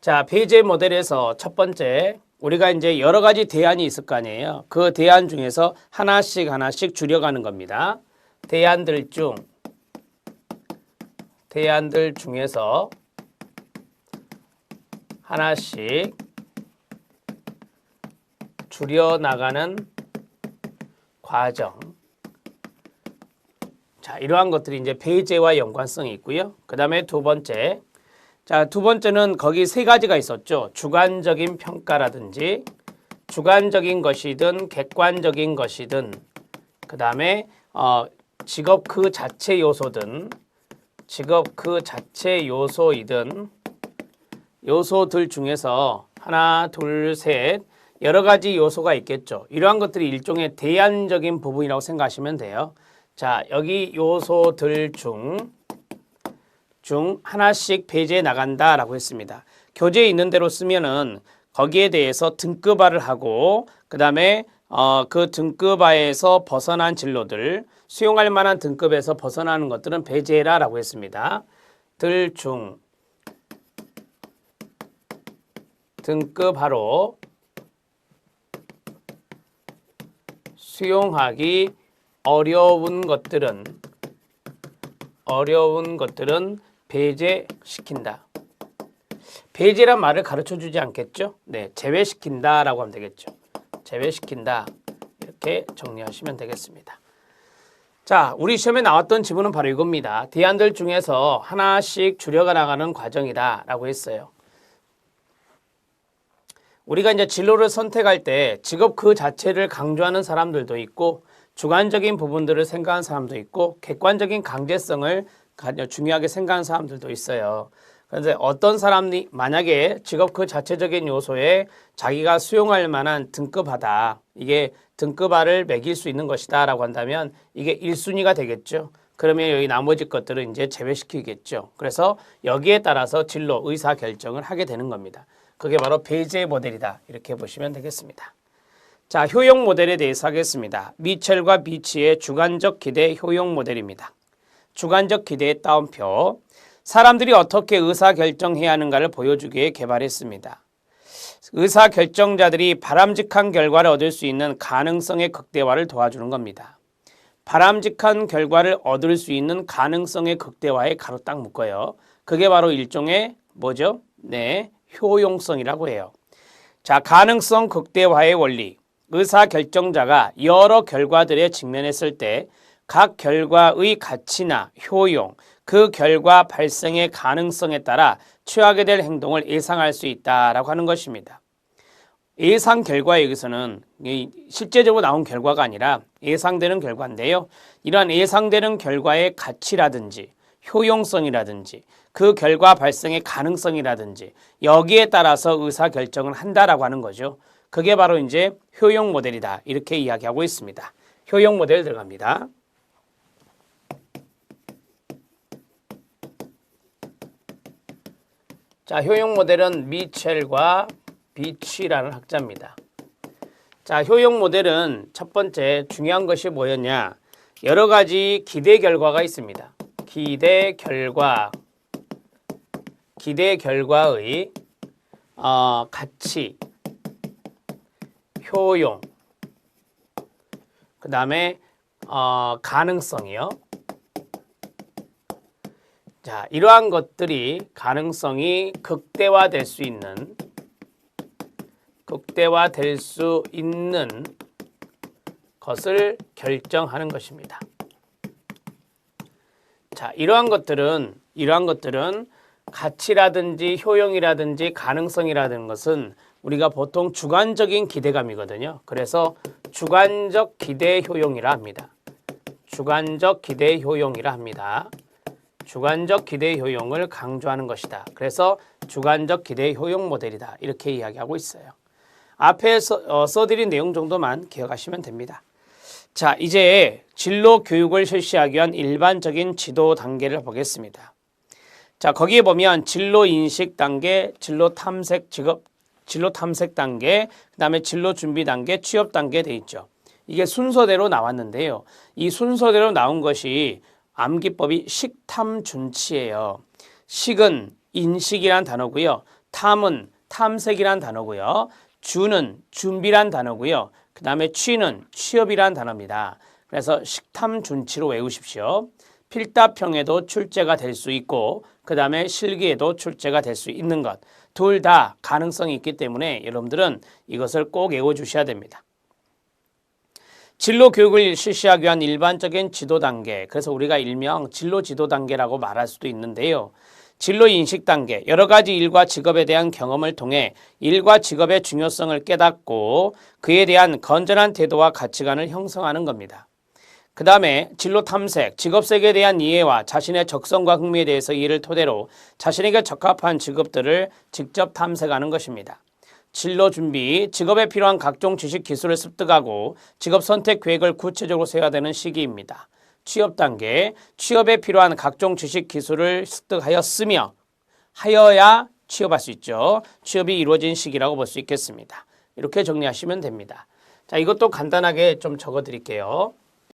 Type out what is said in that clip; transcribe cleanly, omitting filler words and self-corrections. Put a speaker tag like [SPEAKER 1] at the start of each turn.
[SPEAKER 1] 자, 베이제 모델에서 첫 번째, 우리가 이제 여러 가지 대안이 있을 거 아니에요. 그 대안 중에서 하나씩 줄여가는 겁니다. 대안들 중에서 하나씩 줄여나가는 과정. 자, 이러한 것들이 이제 베이제와 연관성이 있고요. 그 다음에 두 번째. 자, 두 번째는 거기 세 가지가 있었죠. 주관적인 평가라든지 주관적인 것이든 객관적인 것이든 그 다음에 직업 그 자체 요소든 직업 그 자체 요소이든 요소들 중에서 하나, 둘, 셋 여러 가지 요소가 있겠죠. 이러한 것들이 일종의 대안적인 부분이라고 생각하시면 돼요. 자, 여기 요소들 중 하나씩 배제해 나간다라고 했습니다. 교재에 있는 대로 쓰면은 거기에 대해서 등급화를 하고 그 다음에 그 등급화에서 벗어난 진로들 수용할 만한 등급에서 벗어나는 것들은 배제해라 라고 했습니다. 들 중 등급화로 수용하기 어려운 것들은 배제시킨다. 배제란 말을 가르쳐 주지 않겠죠? 네, 제외시킨다 라고 하면 되겠죠. 제외시킨다. 이렇게 정리하시면 되겠습니다. 자, 우리 시험에 나왔던 지문은 바로 이겁니다. 대안들 중에서 하나씩 줄여가 나가는 과정이다 라고 했어요. 우리가 이제 진로를 선택할 때 직업 그 자체를 강조하는 사람들도 있고 주관적인 부분들을 생각하는 사람도 있고 객관적인 강제성을 중요하게 생각하는 사람들도 있어요. 그런데 어떤 사람이 만약에 직업 그 자체적인 요소에 자기가 수용할 만한 등급하다. 이게 등급화를 매길 수 있는 것이다 라고 한다면 이게 1순위가 되겠죠. 그러면 여기 나머지 것들은 이제 제외시키겠죠. 그래서 여기에 따라서 진로 의사 결정을 하게 되는 겁니다. 그게 바로 베이제 모델이다. 이렇게 보시면 되겠습니다. 자, 효용 모델에 대해서 하겠습니다. 미첼과 비치의 주관적 기대 효용 모델입니다. 주관적 기대의 따옴표. 사람들이 어떻게 의사결정해야 하는가를 보여주기 위해 개발했습니다. 의사결정자들이 바람직한 결과를 얻을 수 있는 가능성의 극대화를 도와주는 겁니다. 바람직한 결과를 얻을 수 있는 가능성의 극대화에 가로 딱 묶어요. 그게 바로 일종의 뭐죠? 네, 효용성이라고 해요. 자, 가능성 극대화의 원리. 의사결정자가 여러 결과들에 직면했을 때 각 결과의 가치나 효용, 그 결과 발생의 가능성에 따라 취하게 될 행동을 예상할 수 있다라고 하는 것입니다. 예상 결과에 의해서는 실제적으로 나온 결과가 아니라 예상되는 결과인데요. 이러한 예상되는 결과의 가치라든지 효용성이라든지 그 결과 발생의 가능성이라든지 여기에 따라서 의사결정을 한다라고 하는 거죠. 그게 바로 이제 효용 모델이다. 이렇게 이야기하고 있습니다. 효용 모델 들어갑니다. 자, 효용 모델은 미첼과 비치라는 학자입니다. 자, 효용 모델은 첫 번째 중요한 것이 뭐였냐? 여러 가지 기대 결과가 있습니다. 기대 결과의 가치, 효용, 그 다음에 가능성이요. 자, 이러한 것들이 가능성이 극대화될 수 있는 것을 결정하는 것입니다. 자, 이러한 것들은 가치라든지 효용이라든지 가능성이라는 것은 우리가 보통 주관적인 기대감이거든요. 그래서 주관적 기대 효용이라 합니다. 주관적 기대 효용이라 합니다. 주관적 기대 효용을 강조하는 것이다. 그래서 주관적 기대 효용 모델이다. 이렇게 이야기하고 있어요. 앞에 써드린 내용 정도만 기억하시면 됩니다. 자, 이제 진로 교육을 실시하기 위한 일반적인 지도 단계를 보겠습니다. 자, 거기에 보면 진로 인식 단계, 진로 탐색 단계, 그 다음에 진로 준비 단계, 취업 단계 돼 있죠. 이게 순서대로 나왔는데요. 이 순서대로 나온 것이 암기법이 식탐준치예요. 식은 인식이란 단어고요. 탐은 탐색이란 단어고요. 주는 준비란 단어고요. 그 다음에 취는 취업이란 단어입니다. 그래서 식탐준치로 외우십시오. 필답형에도 출제가 될 수 있고 그 다음에 실기에도 출제가 될 수 있는 것. 둘 다 가능성이 있기 때문에 여러분들은 이것을 꼭 외워주셔야 됩니다. 진로 교육을 실시하기 위한 일반적인 지도 단계, 그래서 우리가 일명 진로 지도 단계라고 말할 수도 있는데요. 진로 인식 단계, 여러 가지 일과 직업에 대한 경험을 통해 일과 직업의 중요성을 깨닫고 그에 대한 건전한 태도와 가치관을 형성하는 겁니다. 그 다음에 진로 탐색, 직업색에 대한 이해와 자신의 적성과 흥미에 대해서 이해를 토대로 자신에게 적합한 직업들을 직접 탐색하는 것입니다. 진로 준비, 직업에 필요한 각종 지식 기술을 습득하고 직업 선택 계획을 구체적으로 세워야 되는 시기입니다. 취업 단계, 취업에 필요한 각종 지식 기술을 습득하였으며 하여야 취업할 수 있죠. 취업이 이루어진 시기라고 볼 수 있겠습니다. 이렇게 정리하시면 됩니다. 자, 이것도 간단하게 좀 적어 드릴게요.